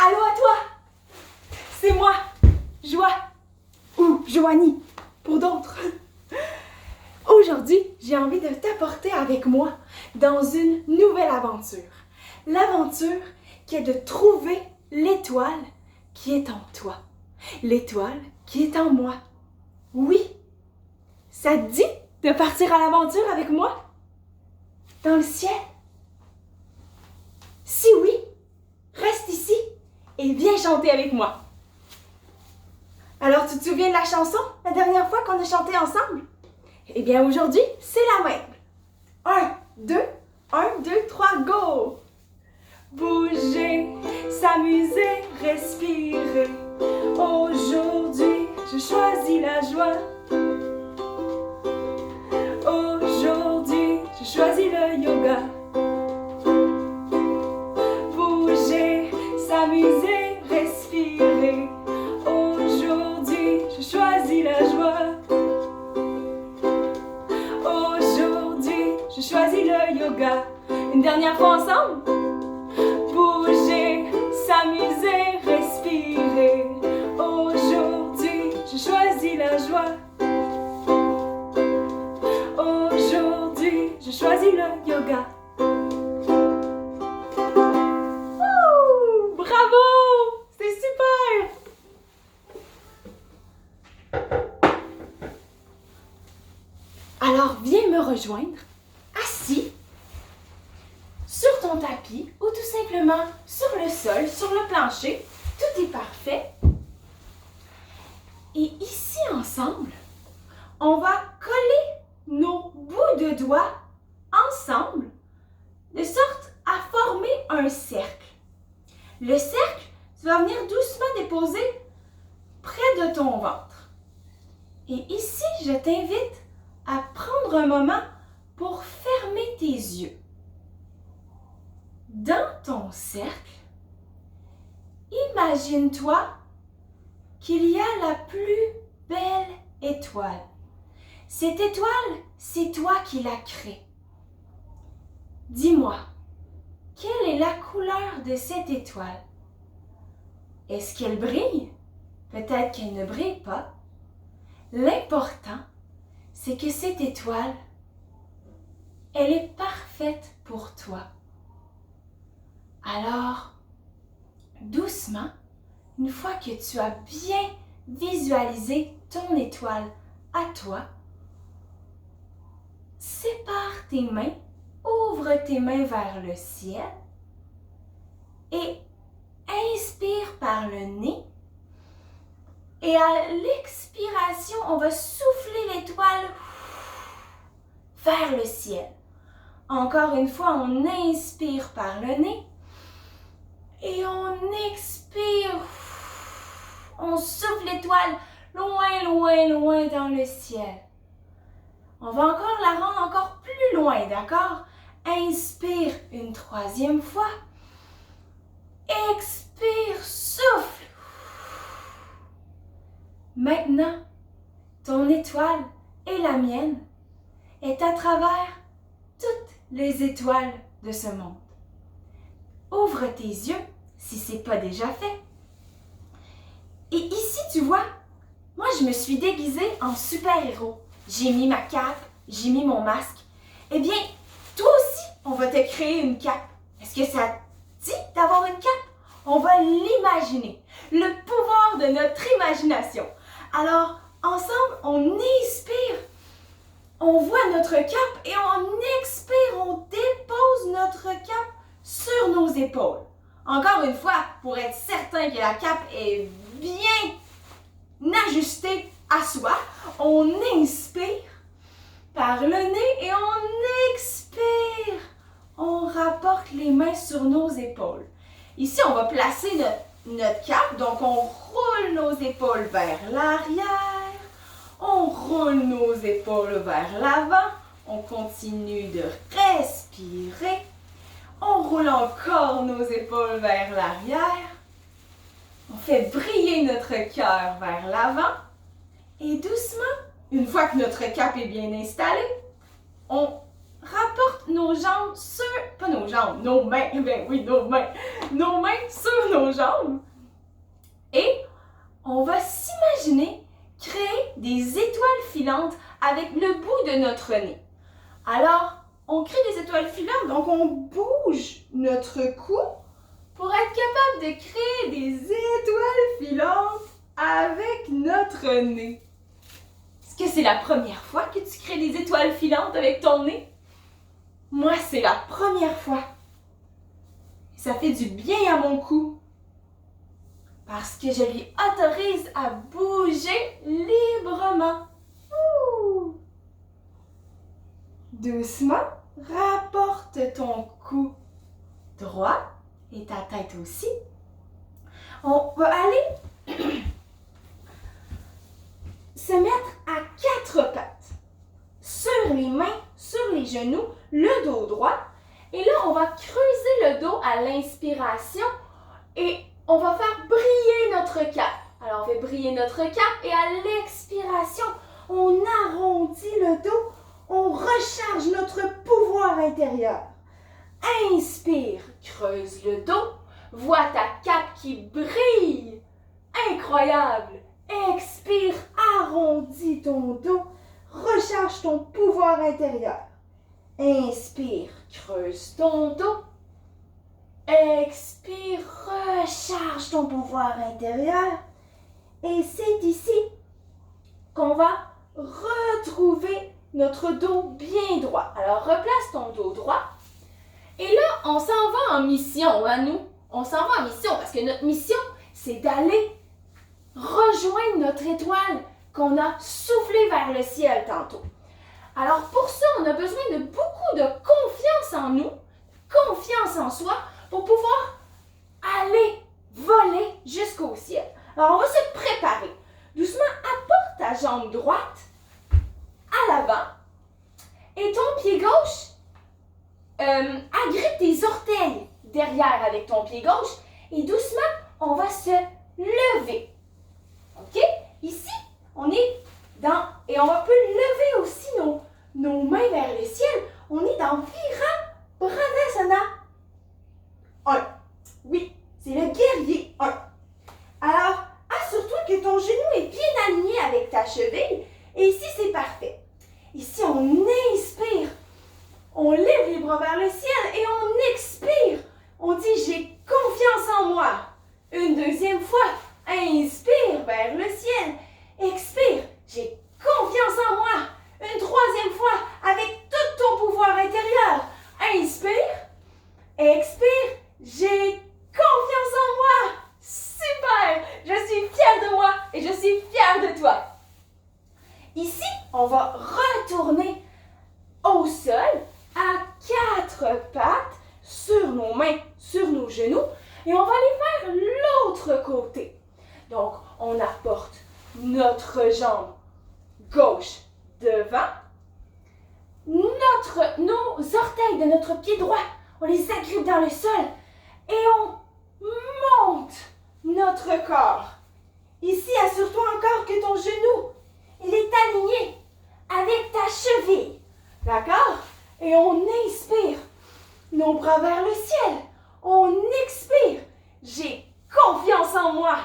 Allô à toi! C'est moi, Joie, ou Joanie, pour d'autres. Aujourd'hui, j'ai envie de t'apporter avec moi dans une nouvelle aventure. L'aventure qui est de trouver l'étoile qui est en toi. L'étoile qui est en moi. Oui, ça te dit de partir à l'aventure avec moi? Dans le ciel? Si oui, reste ici et viens chanter avec moi. Alors, tu te souviens de la chanson, la dernière fois qu'on a chanté ensemble? Eh bien, aujourd'hui, c'est la même. 1, 2, 3, go! Bouger, s'amuser, respirer. Aujourd'hui, je choisis la joie. Aujourd'hui, je choisis le yoga. Bouger, s'amuser, respirer. Aujourd'hui, je choisis la joie. Aujourd'hui, je choisis le yoga. Une dernière fois ensemble. Bouger, s'amuser, respirer. Aujourd'hui, je choisis la joie. Aujourd'hui, je choisis le yoga. Ouh, bravo! C'est super! Alors, viens me rejoindre, assis, sur ton tapis ou tout simplement sur le sol, sur le plancher. Tout est parfait. Et ici, ensemble, on va coller nos bouts de doigts ensemble de sorte à former un cercle. Le cercle, tu vas venir doucement déposer près de ton ventre. Et ici, je t'invite à prendre un moment pour fermer tes yeux. Dans ton cercle, imagine-toi qu'il y a la plus belle étoile. Cette étoile, c'est toi qui l'as créée. Dis-moi, quelle est la couleur de cette étoile? Est-ce qu'elle brille? Peut-être qu'elle ne brille pas. L'important, c'est que cette étoile, elle est parfaite pour toi. Alors, doucement, une fois que tu as bien visualisé ton étoile à toi, sépare tes mains, ouvre tes mains vers le ciel et inspire par le nez. Et à l'expiration, on va souffler l'étoile vers le ciel. Encore une fois, on inspire par le nez et on expire. On souffle l'étoile loin, loin, loin dans le ciel. On va encore la rendre encore plus loin, d'accord? Inspire une troisième fois. Expire, souffle. Maintenant, ton étoile et la mienne est à travers toutes les étoiles de ce monde. Ouvre tes yeux si ce n'est pas déjà fait. Et ici, tu vois, moi je me suis déguisée en super-héros. J'ai mis ma cape, j'ai mis mon masque. Eh bien, toi aussi, on va te créer une cape. Est-ce que ça te dit d'avoir une cape? On va l'imaginer. Le pouvoir de notre imagination. Alors, ensemble, on inspire. On voit notre cape et on expire. On dépose notre cape sur nos épaules. Encore une fois, pour être certain que la cape est bien ajustée à soi, on inspire par le nez et on expire. On rapporte les mains sur nos épaules. Ici, on va placer notre cape, donc on roule nos épaules vers l'arrière, on roule nos épaules vers l'avant, on continue de respirer, on roule encore nos épaules vers l'arrière, on fait briller notre cœur vers l'avant et doucement, une fois que notre cape est bien installée, on rapporte nos jambes sur, pas nos jambes, nos mains, ben oui, nos mains sur nos jambes. Et on va s'imaginer créer des étoiles filantes avec le bout de notre nez. Alors, on crée des étoiles filantes, donc on bouge notre cou pour être capable de créer des étoiles filantes avec notre nez. Est-ce que c'est la première fois que tu crées des étoiles filantes avec ton nez? Moi, c'est la première fois. Ça fait du bien à mon cou. Parce que je lui autorise à bouger librement. Ouh! Doucement, rapporte ton cou droit et ta tête aussi. On va aller se mettre à quatre pattes. Sur les mains, sur les genoux, le dos droit. Et là, on va creuser le dos à l'inspiration et on va faire briller notre cap. Alors, on fait briller notre cap et à l'expiration, on arrondit le dos, on recharge notre pouvoir intérieur. Inspire, creuse le dos, vois ta cape qui brille. Incroyable! Expire, arrondis ton dos, recharge ton pouvoir intérieur. Inspire, creuse ton dos. Expire, recharge ton pouvoir intérieur. Et c'est ici qu'on va retrouver notre dos bien droit. Alors, replace ton dos droit. Et là, on s'en va en mission, à nous. On s'en va en mission parce que notre mission, c'est d'aller rejoindre notre étoile qu'on a soufflée vers le ciel tantôt. Alors, pour ça, on a besoin de beaucoup de confiance en nous, confiance en soi, pour pouvoir aller voler jusqu'au ciel. Alors, on va se préparer. Doucement, apporte ta jambe droite à l'avant et ton pied gauche, agrippe tes orteils derrière avec ton pied gauche et doucement, on va se lever. OK? Ici, on est dans, et on peut lever aussi nos mains vers le ciel. On est dans Virabhadrasana 1. Oui, c'est le guerrier 1. Alors, assure-toi que ton genou est bien aligné avec ta cheville. Et ici, c'est parfait. Ici, on inspire. On lève les bras vers le ciel et on expire. On dit, j'ai confiance en moi. Une deuxième fois, inspire vers le ciel. Expire, j'ai confiance en moi. Une troisième fois, avec tout ton pouvoir intérieur. Inspire, expire, j'ai confiance en moi. Super, je suis fière de moi et je suis fière de toi. Ici, on va retourner au sol à quatre pattes sur nos mains, sur nos genoux et on va aller vers l'autre côté. Donc, on apporte notre jambe gauche devant, nos orteils de notre pied droit, on les agrippe dans le sol et on monte notre corps. Ici, assure-toi encore que ton genou, il est aligné avec ta cheville. D'accord? Et on inspire nos bras vers le ciel. On expire. J'ai confiance en moi.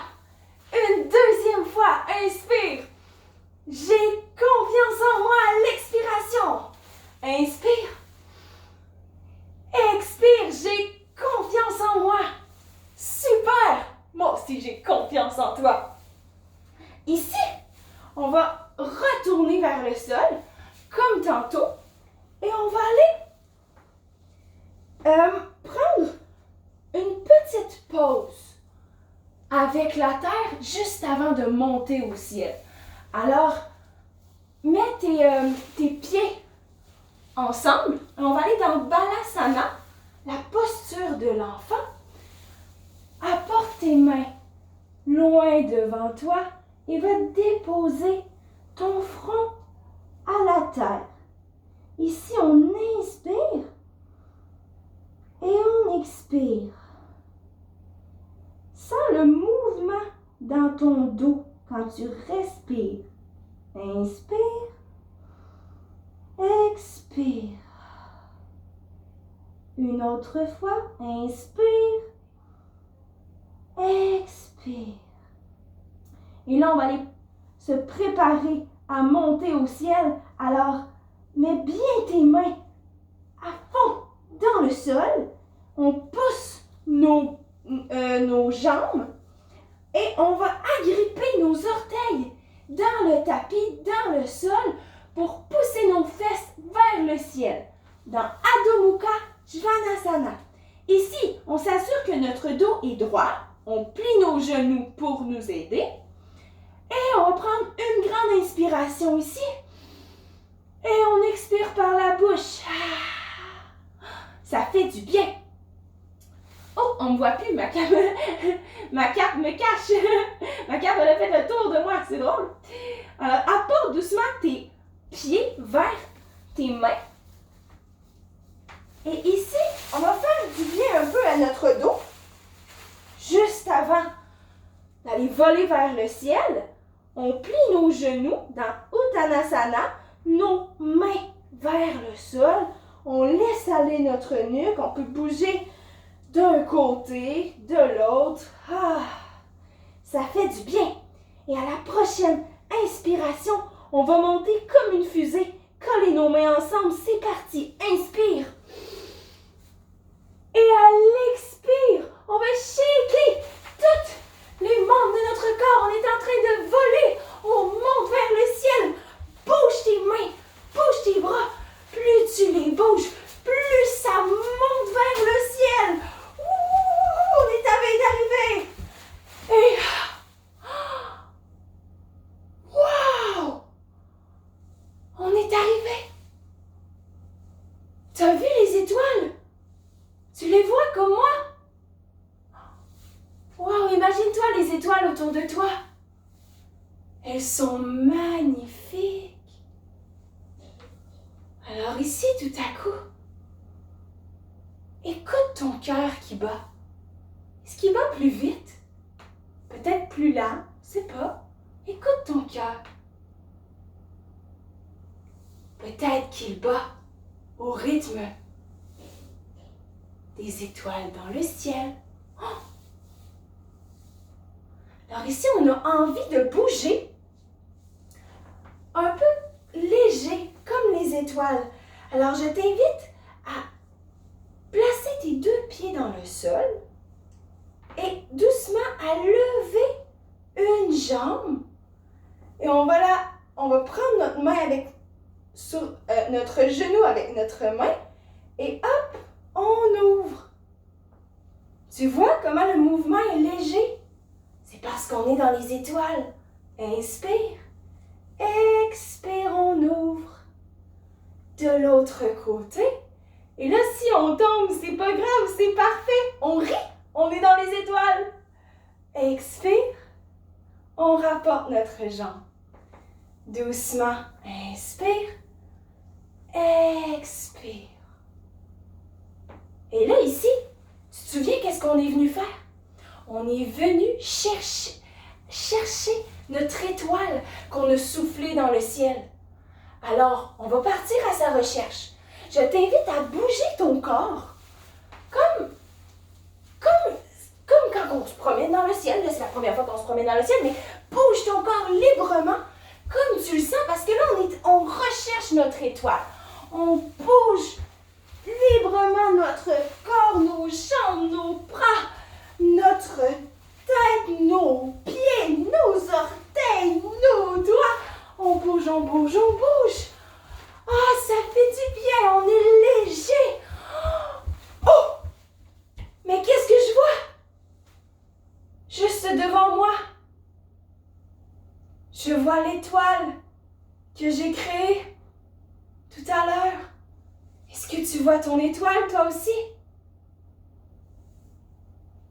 Une deuxième fois, inspire. J'ai confiance en moi à l'expiration. Inspire. Expire. J'ai confiance en moi. Super. Moi aussi, j'ai confiance en toi. Ici, on va retourner vers le sol, comme tantôt, et on va aller prendre une petite pause avec la terre juste avant de monter au ciel. Alors, mets tes pieds ensemble. On va aller dans Balasana, la posture de l'enfant. Apporte tes mains loin devant toi et va déposer ton front à la terre. Ici, on inspire et on expire. Sens le mouvement dans ton dos quand tu respires. Inspire, expire. Une autre fois, inspire, expire. Et là, on va aller se préparer à monter au ciel. Alors, mets bien tes mains à fond dans le sol. On pousse nos jambes et on va agripper nos orteils dans le tapis, dans le sol, pour pousser nos fesses vers le ciel. Dans Adho Mukha Svanasana. Ici, on s'assure que notre dos est droit. On plie nos genoux pour nous aider. Et on va prendre une grande inspiration ici. Et on expire par la bouche. Ça fait du bien. Oh, on ne me voit plus, ma cape me cache. Ma cape, elle a fait le tour de moi, c'est drôle. Alors, apporte doucement tes pieds vers tes mains. Et ici, on va faire du bien un peu à notre dos. Juste avant d'aller voler vers le ciel, on plie nos genoux dans Uttanasana, nos mains vers le sol. On laisse aller notre nuque, on peut bouger d'un côté, de l'autre. Ça fait du bien. Et à la prochaine inspiration, on va monter comme une fusée. Collez nos mains ensemble, c'est parti. Inspire. Et à l'expire, on va shaker toutes les membres de notre corps. On est en train de voler. On monte vers le ciel. Bouge tes mains, bouge tes bras. Plus tu les bouges, plus ça monte vers le ciel. On est à veille d'arriver. Et wow! On est arrivé. Tu as vu les étoiles? Tu les vois comme moi? Wow, imagine-toi les étoiles autour de toi. Elles sont magnifiques. Alors ici, tout à coup, écoute ton cœur qui bat. Est-ce qu'il bat plus vite? Peut-être plus lent, je sais pas. Écoute ton cœur. Peut-être qu'il bat au rythme des étoiles dans le ciel. Oh! Alors ici, on a envie de bouger un peu léger, comme les étoiles. Alors, je t'invite à placer tes deux pieds dans le sol et doucement à lever une jambe. Et on va prendre notre main sur notre genou avec notre main et hop, on ouvre. Tu vois comment le mouvement est léger? C'est parce qu'on est dans les étoiles. Inspire, expire, on ouvre. De l'autre côté. Et là, si on tombe, c'est pas grave, c'est parfait. On rit, on est dans les étoiles. Expire, on rapporte notre jambe. Doucement, inspire, expire. Et là, ici, tu te souviens qu'est-ce qu'on est venu faire? On est venu chercher notre étoile qu'on a soufflée dans le ciel. Alors, on va partir à sa recherche. Je t'invite à bouger ton corps comme quand on se promène dans le ciel. Là, c'est la première fois qu'on se promène dans le ciel, mais bouge ton corps librement comme tu le sens parce que là, on recherche notre étoile. On bouge librement notre corps, nos jambes, nos bras, notre tête, nos pieds, nos orteils, nos doigts. On bouge, on bouge, on bouge. Ah, ça fait du bien, on est léger. Oh! Mais qu'est-ce que je vois? Juste devant moi. Je vois l'étoile que j'ai créée tout à l'heure. Est-ce que tu vois ton étoile, toi aussi?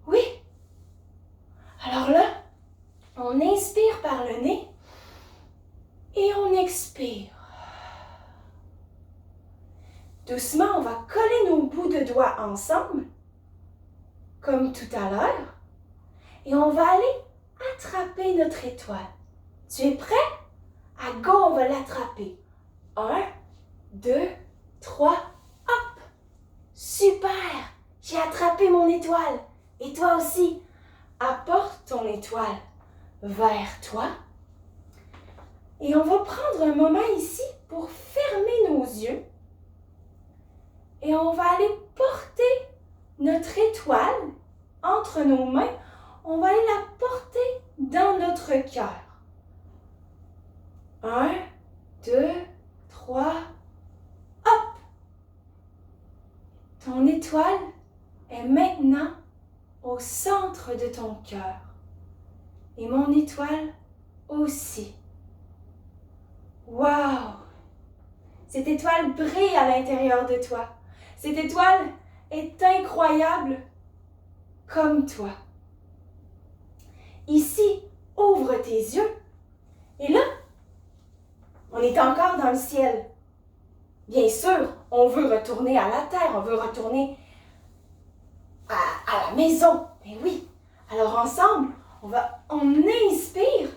Oui. Alors là, on inspire par le nez et on expire. Doucement, on va coller nos bouts de doigts ensemble, comme tout à l'heure, et on va aller attraper notre étoile. Tu es prêt? À go, on va l'attraper. 1, 2, 3, hop! Super! J'ai attrapé mon étoile. Et toi aussi, apporte ton étoile vers toi. Et on va prendre un moment ici pour fermer nos yeux. Et on va aller porter notre étoile entre nos mains. On va aller la porter dans notre cœur. 1, 2, 3, hop! Ton étoile est maintenant au centre de ton cœur. Et mon étoile aussi. Wow! Cette étoile brille à l'intérieur de toi. Cette étoile est incroyable comme toi. Ici, ouvre tes yeux. Et là, on est encore dans le ciel. Bien sûr, on veut retourner à la terre, on veut retourner à la maison. Mais oui, alors ensemble, on inspire.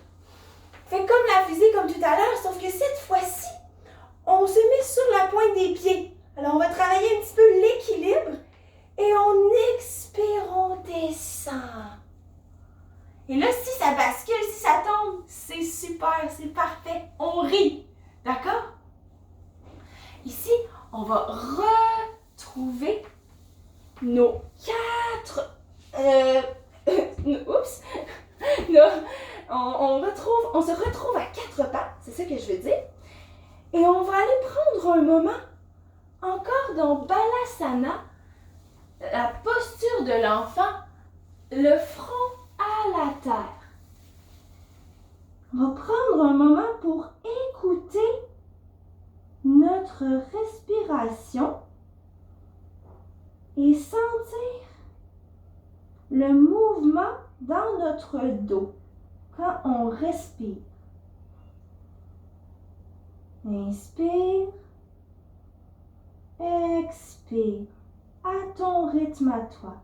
Fait comme la fusée comme tout à l'heure, sauf que cette fois-ci, on se met sur la pointe des pieds. Alors on va travailler un petit peu l'équilibre et on expire, on descend. Et là, si ça bascule, si ça tombe, c'est super, c'est parfait. On rit, d'accord? Ici, on va retrouver nos 4... oups! On se retrouve à 4 pattes, c'est ça que je veux dire. Et on va aller prendre un moment encore dans Balasana, la posture de l'enfant, le front à la terre. On va prendre un moment pour écouter notre respiration et sentir le mouvement dans notre dos quand on respire. Inspire, expire, à ton rythme à toi.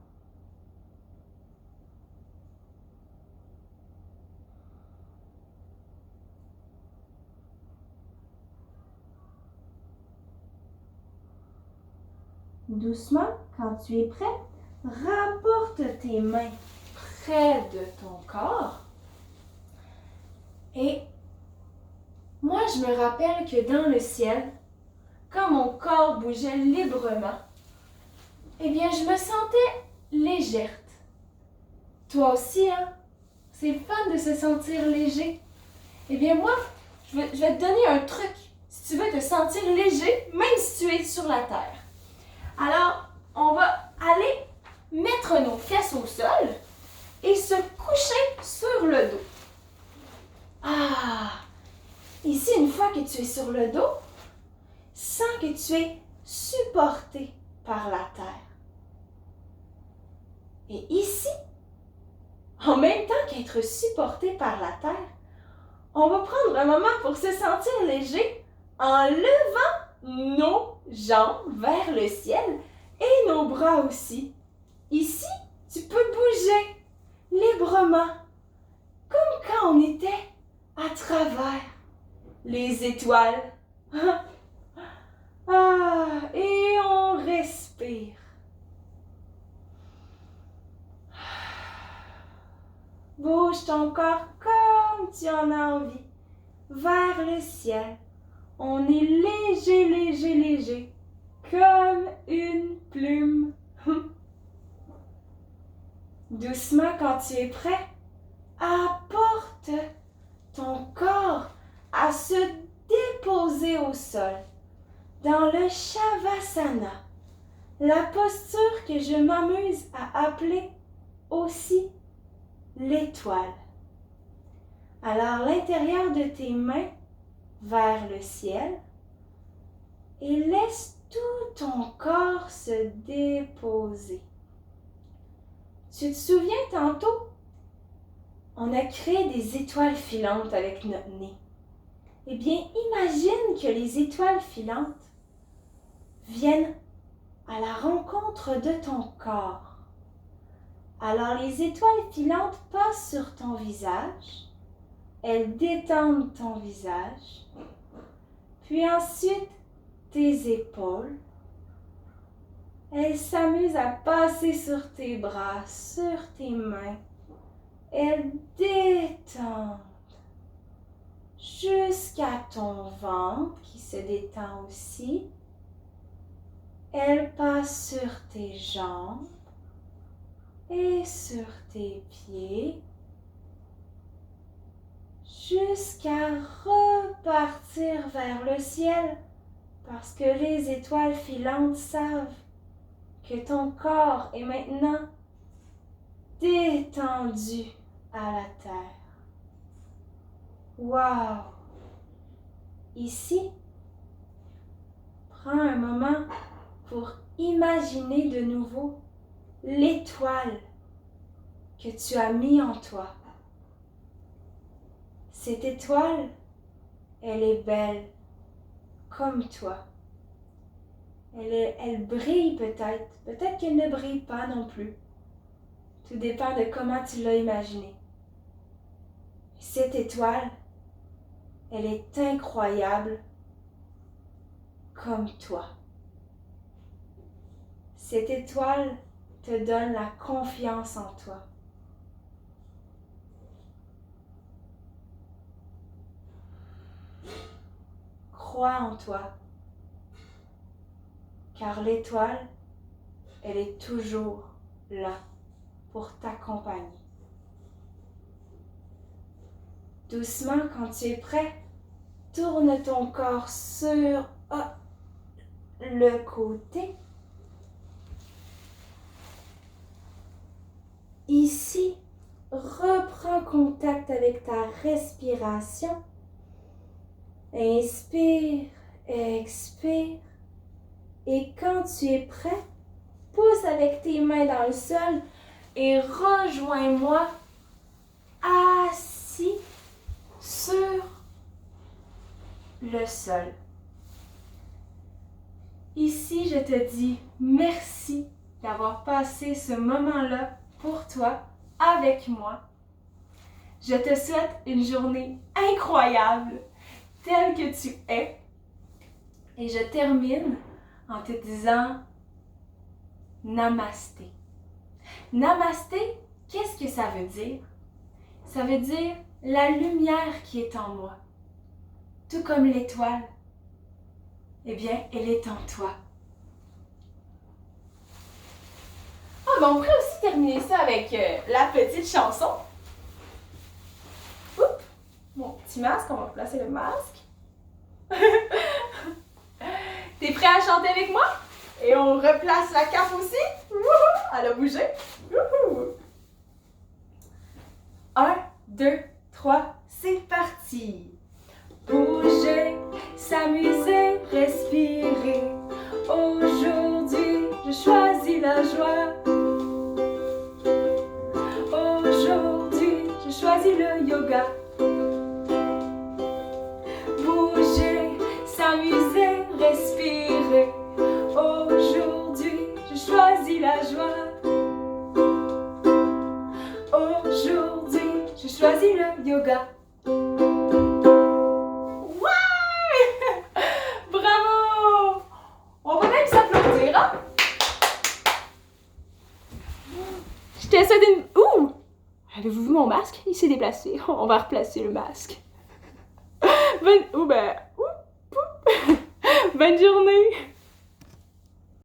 Doucement, quand tu es prêt, rapporte tes mains près de ton corps. Et moi, je me rappelle que dans le ciel, quand mon corps bougeait librement, eh bien, je me sentais légère. Toi aussi, hein? C'est fun de se sentir léger. Eh bien, moi, je vais te donner un truc si tu veux te sentir léger, même si tu es sur la terre. Alors, on va aller mettre nos fesses au sol et se coucher sur le dos. Ah! Ici, une fois que tu es sur le dos, sens que tu es supporté par la terre. Et ici, en même temps qu'être supporté par la terre, on va prendre un moment pour se sentir léger en levant nos jambes vers le ciel et nos bras aussi. Ici, tu peux bouger librement, comme quand on était à travers les étoiles. Ah, et on respire. Bouge ton corps comme tu en as envie, vers le ciel. On est léger, léger, léger, comme une plume. Doucement, quand tu es prêt, apporte ton corps à se déposer au sol, dans le Shavasana, la posture que je m'amuse à appeler aussi l'étoile. Alors, l'intérieur de tes mains vers le ciel et laisse tout ton corps se déposer. Tu te souviens tantôt, on a créé des étoiles filantes avec notre nez. Eh bien, imagine que les étoiles filantes viennent à la rencontre de ton corps. Alors, les étoiles filantes passent sur ton visage, elles détendent ton visage, puis ensuite tes épaules, Elle s'amuse à passer sur tes bras, sur tes mains. Elle détend jusqu'à ton ventre qui se détend aussi. Elle passe sur tes jambes et sur tes pieds jusqu'à repartir vers le ciel parce que les étoiles filantes savent que ton corps est maintenant détendu à la terre. Wow! Ici, prends un moment pour imaginer de nouveau l'étoile que tu as mis en toi. Cette étoile, elle est belle comme toi. Elle brille peut-être, peut-être qu'elle ne brille pas non plus. Tout dépend de comment tu l'as imaginé. Cette étoile, elle est incroyable comme toi. Cette étoile te donne la confiance en toi. Crois en toi, car l'étoile, elle est toujours là pour t'accompagner. Doucement, quand tu es prêt, tourne ton corps sur le côté. Ici, reprends contact avec ta respiration. Inspire, expire. Et quand tu es prêt, pousse avec tes mains dans le sol et rejoins-moi assis sur le sol. Ici, je te dis merci d'avoir passé ce moment-là pour toi, avec moi. Je te souhaite une journée incroyable, telle que tu es. Et je termine en te disant Namasté. Namasté, qu'est-ce que ça veut dire? Ça veut dire la lumière qui est en moi. Tout comme l'étoile, eh bien, elle est en toi. Ah, ben on pourrait aussi terminer ça avec la petite chanson. Oups, mon petit masque, on va placer le masque. T'es prêt à chanter avec moi? Et on replace la cape aussi. Wouhou! Elle a bougé. Wouhou! 1, 2, 3, c'est parti! Bouger, s'amuser, respirer. Aujourd'hui, je choisis la joie. Aujourd'hui, je choisis le yoga. Bouger, s'amuser, respirer. Aujourd'hui, je choisis la joie. Aujourd'hui, je choisis le yoga. Je te souhaite une... Ouh! Avez-vous vu mon masque? Il s'est déplacé. On va replacer le masque. Bonne journée!